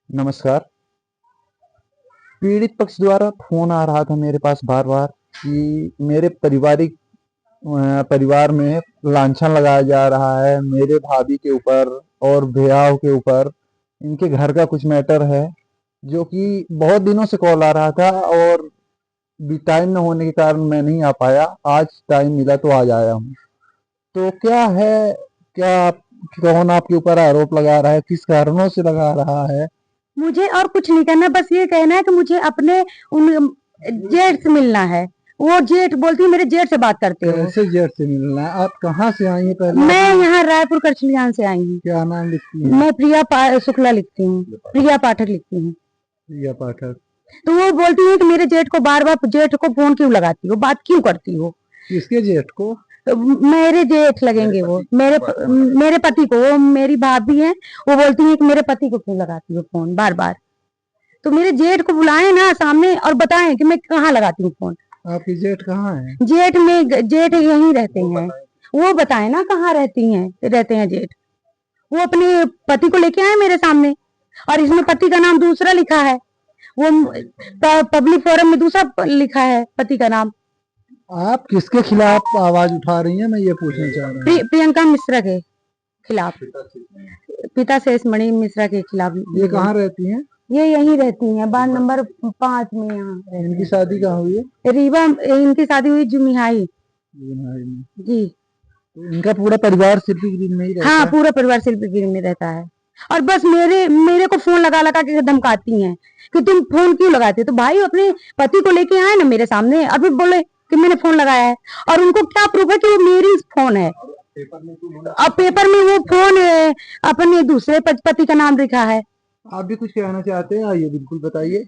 नमस्कार। पीड़ित पक्ष द्वारा फ़ोन आ रहा था मेरे पास बार-बार कि मेरे परिवार में लांछन लगाया जा रहा है मेरे भाभी के ऊपर और भैयाओं के ऊपर। इनके घर का कुछ मैटर है, जो कि बहुत दिनों से कॉल आ रहा था और भी टाइम ना होने के कारण मैं नहीं आ पाया। आज टाइम मिला तो आज आया हूँ। तो क्या है, कौन आपके ऊपर आरोप लगा रहा है? किस कारणों से लगा रहा है? मुझे और कुछ नहीं करना, बस ये कहना है कि मुझे अपने उन जेठ से मिलना है। वो जेठ बोलती है मेरे जेठ से बात करते हो। कैसे जेठ से मिलना है? आप कहाँ से आई हैं पहले? मैं यहाँ रायपुर करछलियान से आई हूँ। क्या नाम लिखती हैं? मैं शुक्ला लिखती हूँ, प्रिया पाठक लिखती हूँ। प्रिया पाठक। तो वो बोलती है कि मेरे जेठ को बार बार जेठ को फोन क्यों लगाती हो, बात क्यों करती हो। किसके जेठ को? तो मेरे जेठ लगेंगे वो, मेरे पति को। वो मेरी भाभी है, वो बोलती है कि मेरे पति को क्यों लगाती हो फोन बार बार। तो मेरे जेठ को बुलाएं ना सामने और बताएं कि मैं कहाँ लगाती हूँ फोन। आपकी जेठ कहाँ है? जेठ यहीं रहते हैं। वो बताएं ना कहाँ रहते हैं जेठ। वो अपने पति को लेके आए मेरे सामने, और इसमें पति का नाम दूसरा लिखा है। वो पब्लिक फोरम में दूसरा लिखा है पति का नाम। आप किसके खिलाफ आवाज उठा रही हैं, मैं ये पूछना चाह रहा हूँ। प्रियंका मिश्रा के खिलाफ, पिता शेषमणि मिश्रा के खिलाफ। ये कहाँ रहती हैं? ये यहीं रहती हैं, वार्ड नंबर 5 में। यहाँ इनकी शादी कहाँ हुई है? रीवा, इनकी शादी हुई जुमिहाई जी। तो इनका पूरा परिवार सिर्फी में ही रहता हाँ, है? पूरा परिवार शिल्पगिरी में रहता है। और बस मेरे को फोन लगा लगा के धमकाती हैं कि तुम फोन क्यों लगाते हो। तो भाई अपने पति को लेके आए ना मेरे सामने, अभी बोले कि मैंने फोन लगाया है, और उनको क्या प्रूफ है कि वो मेरी फोन है। अब पेपर में वो फोन अपने दूसरे पति का नाम लिखा है। आप भी कुछ कहना चाहते हैं? आइए, बिल्कुल बताइए।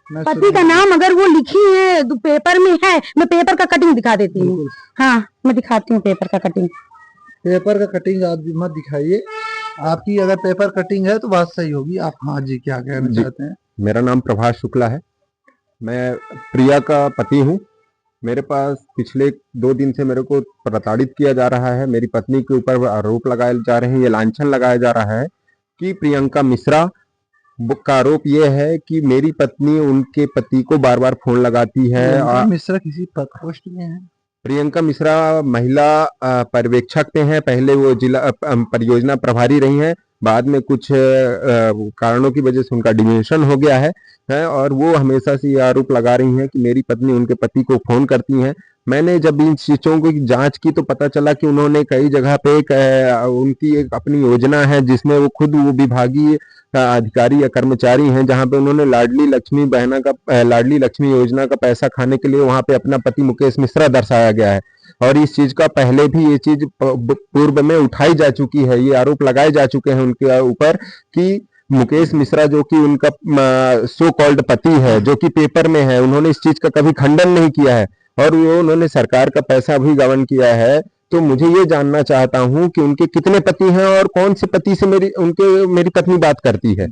पति का नाम अगर वो लिखी है तो पेपर में है, मैं पेपर का कटिंग दिखा देती हूँ। हाँ, मैं दिखाती हूँ पेपर का कटिंग। पेपर का कटिंग आप मत दिखाइए। आपकी अगर पेपर कटिंग है तो बात सही होगी। आप हाँ जी, क्या कहना चाहते हैं? मेरा नाम प्रभास शुक्ला है। मैं प्रिया का पति हूँ। मेरे पास पिछले 2 दिन से मेरे को प्रताड़ित किया जा रहा है। मेरी पत्नी के ऊपर आरोप लगाए जा रहे हैं, ये लांछन लगाया जा रहा है कि प्रियंका मिश्रा का आरोप ये है कि मेरी पत्नी उनके पति को बार बार फोन लगाती है। प्रियंका मिश्रा किसी पोस्ट में है? प्रियंका मिश्रा महिला पर्यवेक्षक पे हैं। पहले वो जिला परियोजना प्रभारी रही हैं। बाद में कुछ कारणों की वजह से उनका डिमिशन हो गया है और वो हमेशा से ये आरोप लगा रही हैं कि मेरी पत्नी उनके पति को फोन करती हैं। मैंने जब इन चीज़ों की जांच की तो पता चला कि उन्होंने कई जगह पे उनकी एक अपनी योजना है जिसमें वो खुद वो विभागीय अधिकारी या कर्मचारी हैं, जहां पे उन्होंने लाडली लक्ष्मी योजना का पैसा खाने के लिए वहां पे अपना पति मुकेश मिश्रा दर्शाया गया है। और इस चीज का पहले भी ये चीज पूर्व में उठाई जा चुकी है। ये आरोप लगाए जा चुके हैं उनके ऊपर कि मुकेश मिश्रा जो कि उनका सो कॉल्ड पति है, जो कि पेपर में है, उन्होंने इस चीज का कभी खंडन नहीं किया है और वो उन्होंने सरकार का पैसा भी गबन किया है। तो मुझे ये जानना चाहता हूँ कि उनके कितने पति हैं और कौन से पति से मेरी पत्नी बात करती है।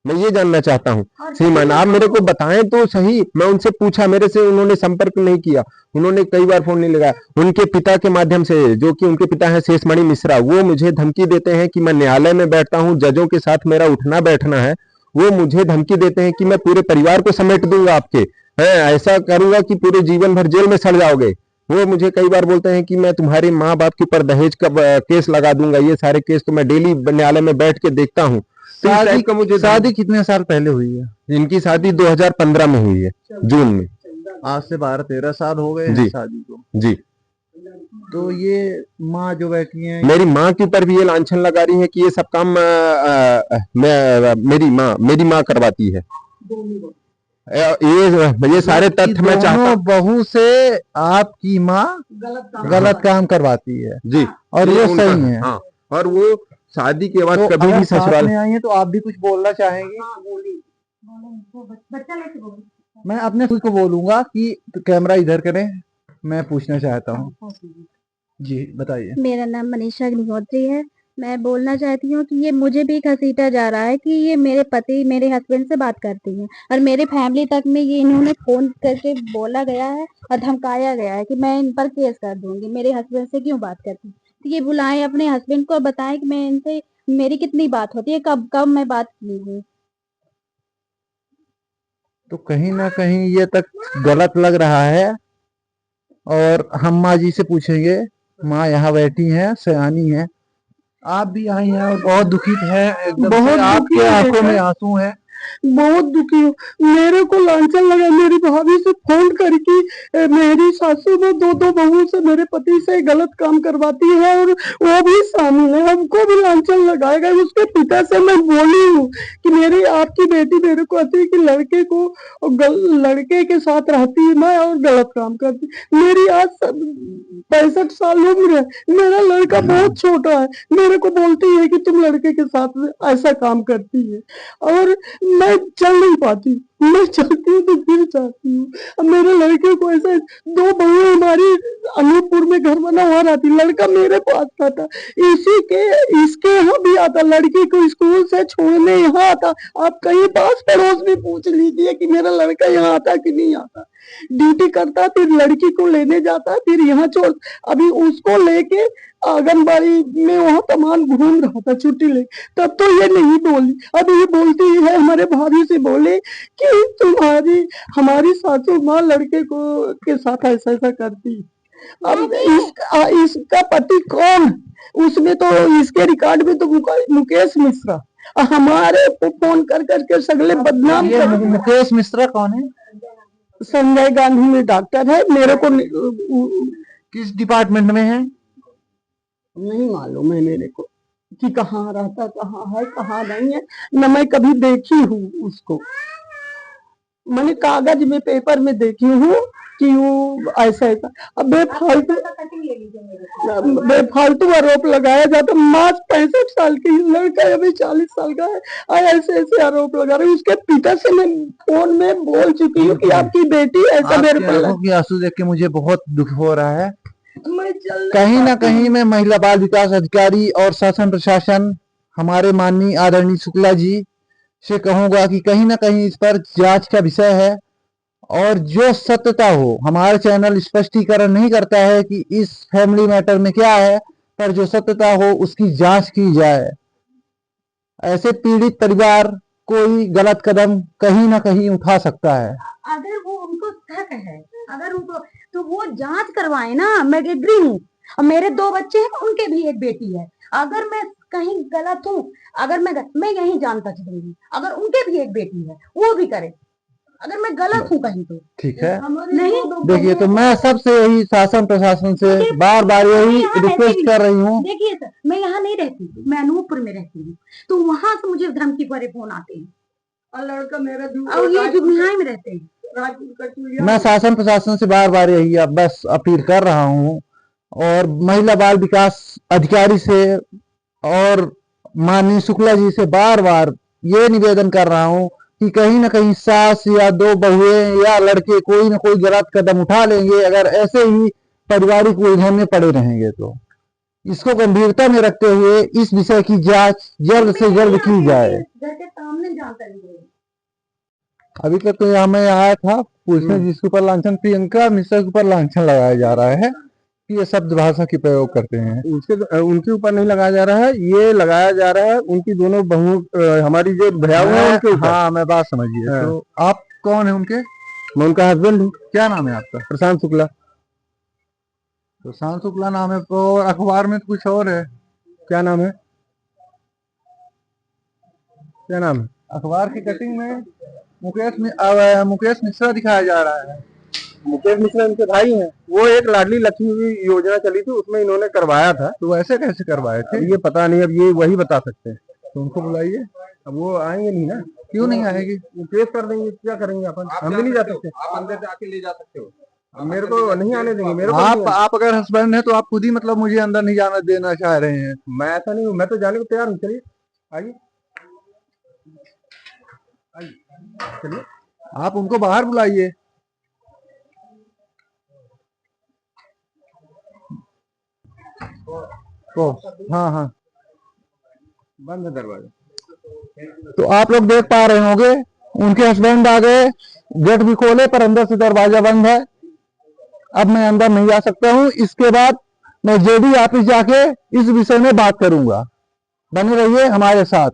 मैं ये जानना चाहता हूँ। श्रीमान, आप मेरे को बताएं तो सही। मैं उनसे पूछा, मेरे से उन्होंने संपर्क नहीं किया। उन्होंने कई बार फोन नहीं लगाया। उनके पिता के माध्यम से, जो कि उनके पिता है शेषमणि मिश्रा, वो मुझे धमकी देते हैं कि मैं न्यायालय में बैठता हूँ, जजों के साथ मेरा उठना बैठना है। वो मुझे धमकी देते हैं कि मैं पूरे परिवार को समेट दूंगा आपके, है ऐसा करूंगा कि पूरे जीवन भर जेल में सड़ जाओगे। वो मुझे कई बार बोलते हैं कि मैं तुम्हारे माँ बाप के ऊपर दहेज का केस लगा दूंगा। ये सारे केस तो मैं डेली न्यायालय में बैठ के देखता हूँ। शादी कितने साल पहले हुई है? इनकी शादी 2015 में हुई है, जून में। आज से 12-13 साल हो गए जी शादी को। जी। तो ये माँ जो बैठी है, मेरी माँ के ऊपर भी ये लांछन लगा रही है कि ये सब काम मेरी माँ करवाती है। ये सारे तथ्य मैं चाहता हूँ। बहू से आपकी माँ गलत काम करवाती है जी, और ये सही है। हाँ, और वो शादी के बाद तो कभी भी ससुराल में आई है तो आप भी कुछ बोलना चाहेंगे? मैं अपने खुद को बोलूंगा कि कैमरा इधर करें, मैं पूछना चाहता हूँ। जी बताइए। मेरा नाम मनीषा अग्निहोत्री है। मैं बोलना चाहती हूँ कि ये मुझे भी घसीटा जा रहा है कि ये मेरे पति मेरे हस्बैंड से बात करती हैं, और मेरे फैमिली तक में ये इन्होंने फोन करके बोला गया है और धमकाया गया है कि मैं इन पर केस कर दूंगी, मेरे हस्बैंड से क्यों बात करती। तो ये बुलाएं अपने हस्बैंड को और बताएं कि मैं इनसे मेरी कितनी बात होती है, कब कब मैं बात की हूँ। तो कहीं ना कहीं ये तक गलत लग रहा है। और हम माँ जी से पूछेंगे। माँ यहाँ बैठी हैं, सयानी है, आप भी आई हैं और बहुत दुखित है एकदम से, बहुत आपके दुखी है आंखों में बेटा। आंसू हैं। बहुत दुखी हूँ। मेरे को लांछन लगा मेरी भाभी से फोन करके, मेरी सासू में दो दो बहुओं से मेरे पति से गलत काम करवाती है और वो भी शामिल है। हमको भी लांछन लगाएगा। उसके पिता से मैं बोली हूँ कि मेरी आपकी बेटी मेरे को कहती है कि लड़के को लड़के के साथ रहती है मैं और गलत काम करती। मेरी आज 65 साल उम्र है। मेरा लड़का बहुत छोटा है। मेरे को बोलती है कि तुम लड़के के साथ ऐसा काम करती है और मैं चल नहीं पाती। मैं चलती हूँ तो गिर जाती हूँ। अब मेरे लड़के को ऐसा, दो बहुएं हमारी अनूपपुर में घर बना हुआ रहती, लड़का मेरे पास था। इसके यहाँ भी आता, लड़की को स्कूल से छोड़ने यहाँ आता। आप कहीं पास पड़ोस में पूछ लीजिए कि मेरा लड़का यहाँ आता कि नहीं आता। ड्यूटी करता, फिर लड़की को लेने जाता, फिर यहाँ छोड़। अभी उसको लेके आंगनबाड़ी में वहाँ तमाम घूम रहा था छुट्टी ले, तब तो ये नहीं बोली। अब ये बोलती है, हमारे भाभी से बोले कि तुम्हारी हमारी सासू माँ लड़के को के साथ ऐसा ऐसा करती। अब इसका पति कौन? उसमें तो इसके रिकॉर्ड में तो मुकेश मिश्रा। हमारे को फोन कर करके सगले बदनाम ये कर। मुकेश मिश्रा कौन है? संजय गांधी में डॉक्टर है। मेरे को किस डिपार्टमेंट में है? नहीं मालूम है मेरे को कि कहाँ रहता, कहाँ है, कहाँ नहीं है। न मैं कभी देखी हूँ उसको। मैंने कागज में, पेपर में देखी हूँ कि वो ऐसा ऐसा। अब बेफालतू आरोप लगाया जाता। माँ 65 साल की, लड़का अभी 40 साल का है और ऐसे ऐसे आरोप लगा रहे। उसके पिता से मैं फोन में बोल चुकी हूँ कि आपकी बेटी ऐसा मेरे आपकी आंखों पर। की आंसू देख के मुझे बहुत दुख हो रहा है। मैं चल कहीं ना कहीं मैं महिला बाल विकास अधिकारी और शासन प्रशासन, हमारे माननीय आदरणीय शुक्ला जी से कहूंगा कि कहीं ना कहीं इस पर जांच का विषय है और जो सत्यता हो। हमारा चैनल स्पष्टीकरण नहीं करता है कि इस फैमिली मैटर में क्या है, पर जो सत्यता हो उसकी जांच की जाए। ऐसे पीड़ित परिवार कोई गलत कदम कहीं ना कहीं उठा सकता है। अगर वो उनको शक है, अगर उनको, तो वो जांच करवाए ना। मैं एग्री हूँ। और मेरे 2 बच्चे हैं, उनके भी एक बेटी है। अगर मैं कहीं गलत हूँ, अगर मैं यही जानता चलूंगी। अगर उनके भी एक बेटी है, वो भी करे। अगर मैं गलत हूँ कहीं तो ठीक है। नहीं। देखिए, तो मैं सबसे यही शासन प्रशासन से बार बार यही रिक्वेस्ट कर रही हूँ। देखिए सर, मैं यहाँ नहीं रहती, मैं अनूपपुर में रहती हूँ। तो वहां से मुझे धमकी भरे फोन आते हैं और लड़का मेरा और ये जुगनिहाय में रहते हैं। मैं शासन प्रशासन से बार बार यही बस अपील कर रहा हूँ और महिला बाल विकास अधिकारी से और माननीय शुक्ला जी से बार बार ये निवेदन कर रहा हूँ कि कहीं ना कहीं सास या 2 बहुएं या लड़के कोई ना कोई गलत कदम उठा लेंगे अगर ऐसे ही पारिवारिक उलझन में पड़े रहेंगे तो। इसको गंभीरता में रखते हुए इस विषय की जांच जल्द से जल्द की जाए। घर के सामने जांच करेंगे। अभी तक तो यहाँ मैं आया था पूछने जिसके ऊपर लांछन, प्रियंका मिश्रा के ऊपर लांछन लगाया जा रहा है कि ये शब्द भाषा की प्रयोग करते हैं। उनके ऊपर नहीं लगाया जा रहा है, ये लगाया जा रहा है उनकी दोनों बहू, हमारी जो भैयाऊ है उनके ऊपर। हाँ, मैं बात समझिए। हाँ। तो आप कौन है उनके? मैं उनका हस्बैंड हूँ। क्या नाम है आपका? प्रशांत शुक्ला। तो शांत शुक्ला नाम है, तो अखबार में तो कुछ और है। क्या नाम है? क्या नाम है? अखबार की कटिंग में मुकेश मिश्रा दिखाया जा रहा है। मुकेश मिश्रा इनके भाई हैं। वो एक लाडली लक्ष्मी योजना चली थी, उसमें इन्होंने करवाया था। तो ऐसे कैसे करवाए थे? ये पता नहीं, अब ये वही बता सकते हैं। तो उनको बुलाइए। अब वो आएंगे नहीं ना। क्यों नहीं आएगी? केस कर देंगे, क्या करेंगे अपन? हम भी नहीं जा सकते। आप अंदर जाके ले जा सकते हो। मेरे को नहीं आने देंगे। मेरे को आप अगर हस्बैंड है तो आप खुद ही मतलब मुझे अंदर नहीं जाना देना चाह रहे हैं। मैं ऐसा नहीं हूँ, मैं तो जाने को तैयार हूँ। चलिए आइए, चलिए। आप उनको बाहर बुलाइए। तो हाँ हाँ, बंद है दरवाजा। तो आप लोग देख पा रहे होंगे उनके हस्बैंड आ गए, गेट भी खोले पर अंदर से दरवाजा बंद है। अब मैं अंदर नहीं जा सकता हूँ। इसके बाद मैं जेडी ऑफिस जाके इस विषय में बात करूंगा। बने रहिए हमारे साथ।